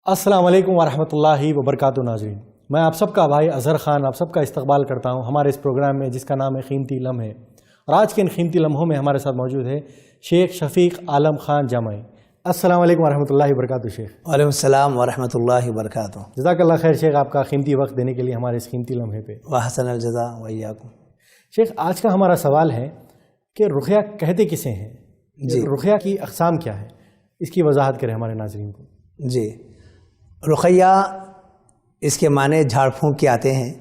السلام علیکم ورحمۃ اللہ وبرکاتہ ناظرین، میں آپ سب کا بھائی اظہر خان آپ سب کا استقبال کرتا ہوں ہمارے اس پروگرام میں جس کا نام ہے قیمتی لمحے۔ اور آج کے ان قیمتی لمحوں میں ہمارے ساتھ موجود ہے شیخ شفیق عالم خان جامعی۔ السلام علیکم ورحمۃ اللہ وبرکاتہ شیخ۔ وعلیکم السلام ورحمۃ اللہ وبرکاتہ۔ جزاک اللہ خیر شیخ، آپ کا قیمتی وقت دینے کے لیے ہمارے اس قیمتی لمحے پہ۔ وحسن الجزا وإياكم۔ شیخ، آج کا ہمارا سوال ہے کہ رقیہ کہتے کسے ہیں؟ جی، رقیہ کی اقسام کیا ہے؟ اس کی وضاحت کریں ہمارے ناظرین کو۔ جی، رقیہ اس کے معنی جھاڑ پھونک کے آتے ہیں،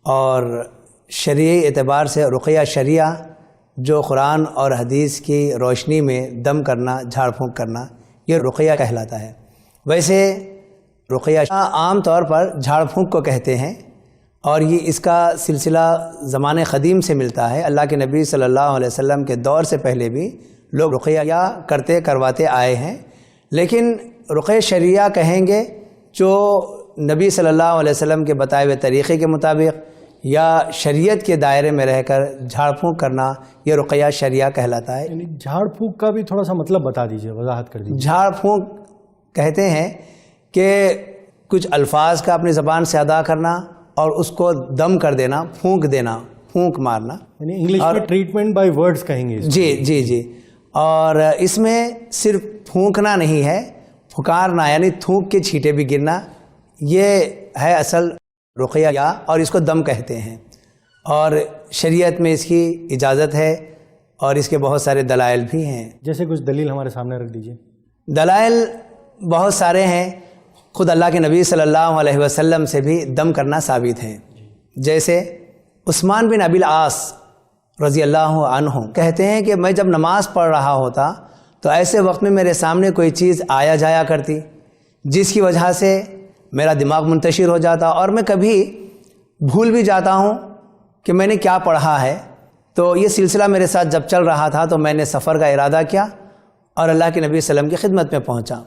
اور شرعی اعتبار سے رقیہ شریعہ جو قرآن اور حدیث کی روشنی میں دم کرنا، جھاڑ پھونک کرنا، یہ رقیہ کہلاتا ہے۔ ویسے رقیہ عام طور پر جھاڑ پھونک کو کہتے ہیں، اور یہ اس کا سلسلہ زمانے قدیم سے ملتا ہے۔ اللہ کے نبی صلی اللہ علیہ وسلم کے دور سے پہلے بھی لوگ رقیہ کرواتے آئے ہیں، لیکن رقیہ شریعہ کہیں گے جو نبی صلی اللہ علیہ وسلم کے بتائے ہوئے طریقے کے مطابق یا شریعت کے دائرے میں رہ کر جھاڑ پھونک کرنا، یہ رقیہ شریعہ کہلاتا ہے۔ یعنی جھاڑ پھونک کا بھی تھوڑا سا مطلب بتا دیجیے، وضاحت کر دیجیے۔ جھاڑ پھونک کہتے ہیں کہ کچھ الفاظ کا اپنی زبان سے ادا کرنا اور اس کو دم کر دینا، پھونک دینا، پھونک مارنا، یعنی انگلش میں ٹریٹمنٹ بائی ورڈز کہیں گے۔ جی جی جی، اور اس میں صرف پھونکنا نہیں ہے، پھکارنا یعنی تھوک کے چھینٹے بھی گرنا، یہ ہے اصل رقیہ، اور اس کو دم کہتے ہیں۔ اور شریعت میں اس کی اجازت ہے، اور اس کے بہت سارے دلائل بھی ہیں۔ جیسے کچھ دلیل ہمارے سامنے رکھ دیجیے۔ دلائل بہت سارے ہیں، خود اللہ کے نبی صلی اللہ علیہ وسلم سے بھی دم کرنا ثابت ہے۔ جیسے عثمان بن ابی العاص رضی اللہ عنہ کہتے ہیں کہ میں جب نماز پڑھ رہا ہوتا تو ایسے وقت میں میرے سامنے کوئی چیز آیا جایا کرتی، جس کی وجہ سے میرا دماغ منتشر ہو جاتا، اور میں کبھی بھول بھی جاتا ہوں کہ میں نے کیا پڑھا ہے۔ تو یہ سلسلہ میرے ساتھ جب چل رہا تھا تو میں نے سفر کا ارادہ کیا اور اللہ کے نبی صلی اللہ علیہ وسلم کی خدمت میں پہنچا۔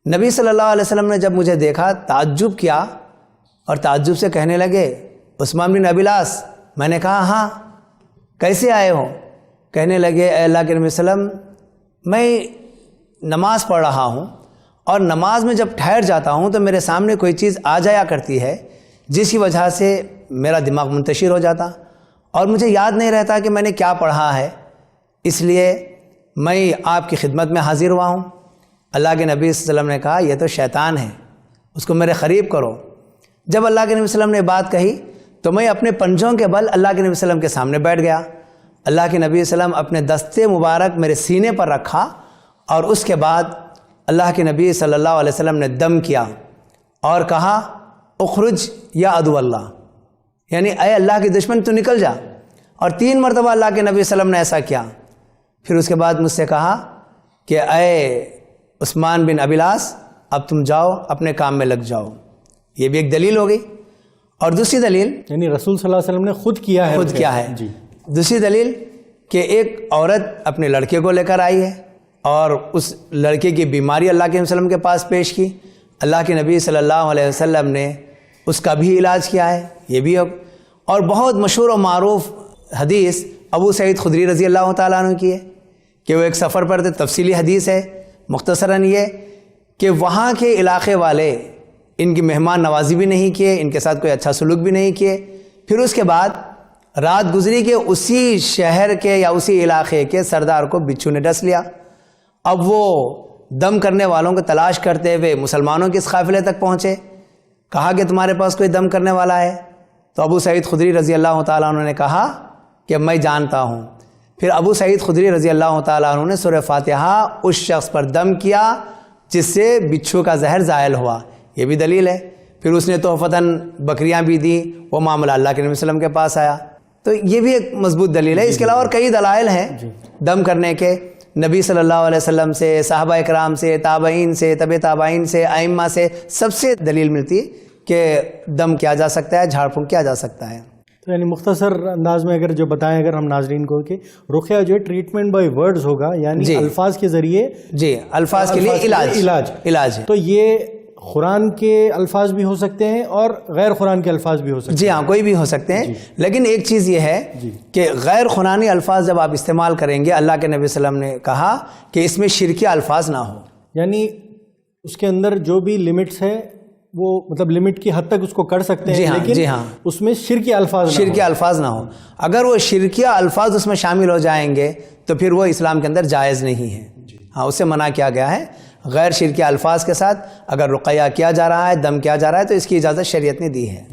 نبی صلی اللہ علیہ وسلم نے جب مجھے دیکھا، تعجب کیا، اور تعجب سے کہنے لگے عثمان بن ابی العاص۔ میں نے کہا ہاں، کیسے آئے ہو؟ کہنے لگے اے اللہ کے نبی صلی اللہ علیہ وسلم، میں نماز پڑھ رہا ہوں، اور نماز میں جب ٹھہر جاتا ہوں تو میرے سامنے کوئی چیز آ جایا کرتی ہے، جس کی وجہ سے میرا دماغ منتشر ہو جاتا، اور مجھے یاد نہیں رہتا کہ میں نے کیا پڑھا ہے، اس لیے میں آپ کی خدمت میں حاضر ہوا ہوں۔ اللہ کے نبی صلی اللہ علیہ وسلم نے کہا یہ تو شیطان ہے، اس کو میرے قریب کرو۔ جب اللہ کے نبی صلی اللہ علیہ وسلم نے بات کہی تو میں اپنے پنجوں کے بل اللہ کے نبی صلی اللہ علیہ وسلم کے سامنے بیٹھ گیا۔ اللہ کے نبی صلی اللہ علیہ وسلم اپنے دستے مبارک میرے سینے پر رکھا، اور اس کے بعد اللہ کے نبی صلی اللہ علیہ وسلم نے دم کیا اور کہا اخرج یا عدو اللہ، یعنی اے اللہ کے دشمن تو نکل جا۔ اور 3 مرتبہ اللہ کے نبی صلی اللہ علیہ وسلم نے ایسا کیا۔ پھر اس کے بعد مجھ سے کہا کہ اے عثمان بن ابی العاص، اب تم جاؤ اپنے کام میں لگ جاؤ۔ یہ بھی ایک دلیل ہو گئی۔ اور دوسری دلیل، یعنی رسول صلی اللہ علیہ وسلم نے خود کیا ہے۔ جی، دوسری دلیل کہ ایک عورت اپنے لڑکے کو لے کر آئی ہے، اور اس لڑکے کی بیماری اللہ کے وسلم کے پاس پیش کی۔ اللہ کے نبی صلی اللہ علیہ وسلم نے اس کا بھی علاج کیا ہے، یہ بھی اور بہت مشہور و معروف حدیث ابو سعید خدری رضی اللہ تعالیٰ عنہ کی ہے کہ وہ ایک سفر پر تھے۔ تفصیلی حدیث ہے، مختصراً یہ کہ وہاں کے علاقے والے ان کی مہمان نوازی بھی نہیں کیے، ان کے ساتھ کوئی اچھا سلوک بھی نہیں کیے۔ پھر اس کے بعد رات گزری کہ اسی شہر کے یا اسی علاقے کے سردار کو بچھو نے ڈس لیا۔ اب وہ دم کرنے والوں کو تلاش کرتے ہوئے مسلمانوں کے اس قافلے تک پہنچے، کہا کہ تمہارے پاس کوئی دم کرنے والا ہے؟ تو ابو سعید خدری رضی اللہ تعالیٰ عنہ نے کہا کہ میں جانتا ہوں۔ پھر ابو سعید خدری رضی اللہ تعالیٰ عنہ نے سورہ فاتحہ اس شخص پر دم کیا جس سے بچھو کا زہر زائل ہوا، یہ بھی دلیل ہے۔ پھر اس نے تحفتاً بکریاں بھی دی، وہ معاملہ اللہ کے نبی صلی اللہ علیہ وسلم کے پاس آیا، تو یہ بھی ایک مضبوط دلیل ہے۔ اس کے علاوہ اور کئی دلائل ہیں دم کرنے کے، نبی صلی اللہ علیہ وسلم سے، صحابہ اکرام سے، تابعین سے، تبع تابعین سے، ائمہ سے، سب سے دلیل ملتی ہے کہ دم کیا جا سکتا ہے، جھاڑ پھونک کیا جا سکتا ہے۔ تو یعنی مختصر انداز میں اگر جو بتائیں اگر ہم ناظرین کو کہ رقیہ جو ہے ٹریٹمنٹ بائی ورڈز ہوگا، یعنی الفاظ کے ذریعے، جی، الفاظ کے لیے علاج ہے۔ تو یہ قرآن کے الفاظ بھی ہو سکتے ہیں اور غیر قرآن کے الفاظ بھی ہو سکتے ہیں۔ جی ہاں، کوئی بھی ہو سکتے ہیں، لیکن ایک چیز یہ ہے کہ غیر قرآنی الفاظ جب آپ استعمال کریں گے، اللہ کے نبی صلی اللہ علیہ وسلم نے کہا کہ اس میں شرکی الفاظ نہ ہو، یعنی اس کے اندر جو بھی لمٹس ہے وہ مطلب لمٹ کی حد تک اس کو کر سکتے ہیں، لیکن اس میں شرکی الفاظ نہ ہو. اگر وہ شرکیہ الفاظ اس میں شامل ہو جائیں گے تو پھر وہ اسلام کے اندر جائز نہیں ہے. ہاں، اسے منع کیا گیا ہے. غیر شرکیہ الفاظ کے ساتھ اگر رقیہ کیا جا رہا ہے، دم کیا جا رہا ہے، تو اس کی اجازت شریعت نے دی ہے.